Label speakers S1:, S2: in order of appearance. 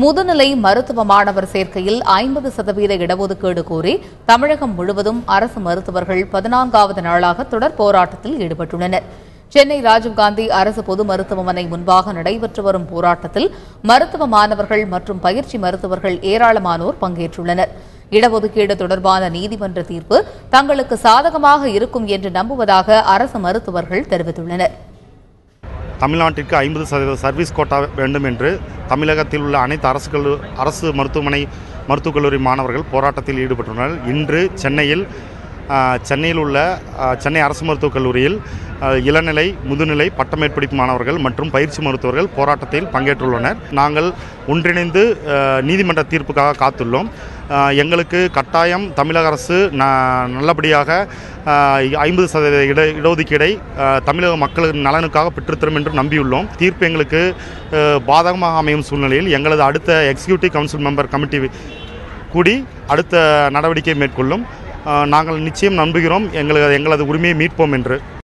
S1: முதுநிலை மருத்துவ மாணவர் சேர்க்கையில் 50% இடஒதுக்கீடு கோரி தமிழகம் முழுவதும் அரசு மருத்துவர்கள் 14வது நாளாக தொடர் போராட்டத்தில் ஈடுபட்டுள்ளனர். சென்னை ராஜீவ்காந்தி அரசு பொது மருத்துவமனை முன்பாக நடைபெற்று வரும் போராட்டத்தில் மருத்துவ மாணவர்கள் மற்றும் பயிற்சி மருத்துவர்கள் ஏராளமானோர் பங்கேற்றுள்ளனர். இடஒதுக்கீடு தொடர்பான நீதிமன்ற தீர்ப்பு தங்களுக்கு சாதகமாக இருக்கும் என்று நம்புவதாக அரசு மருத்துவர்கள் தெரிவித்துள்ளனர்.
S2: தமிழ்நாட்டிற்கு 50% சர்வீஸ் கோட்டா வேண்டும் என்று தமிழகத்தில் உள்ள அனைத்து அரசு மருத்துவக் கல்லூரி மாணவர்கள் போராட்டத்தில் ஈடுபட்டுள்ளனர். இன்று சென்னையில் உள்ள சென்னை அரசு மருத்துவக் கல்லூரியில் இளநிலை, முதுநிலை, பட்டமேற்படிப்பு மாணவர்கள் மற்றும் பயிற்சி மருத்துவர்கள் போராட்டத்தில் பங்கேற்றுள்ளனர். நாங்கள் ஒன்றிணைந்து நீதிமன்ற தீர்ப்புக்காக காத்துள்ளோம். எங்களுக்கு கட்டாயம் தமிழக அரசு நல்லபடியாக 50% இடஒதுக்கீடை தமிழக மக்களின் நலனுக்காக பெற்றுத்தரும் என்று நம்பியுள்ளோம். தீர்ப்பு எங்களுக்கு பாதகமாக அமையும் சூழ்நிலையில் எங்களது அடுத்த எக்ஸிக்யூட்டிவ் கவுன்சில் மெம்பர் கமிட்டி கூடி அடுத்த நடவடிக்கை மேற்கொள்ளும். நாங்கள் நிச்சயம் நம்புகிறோம் எங்களது உரிமையை மீட்போம் என்று.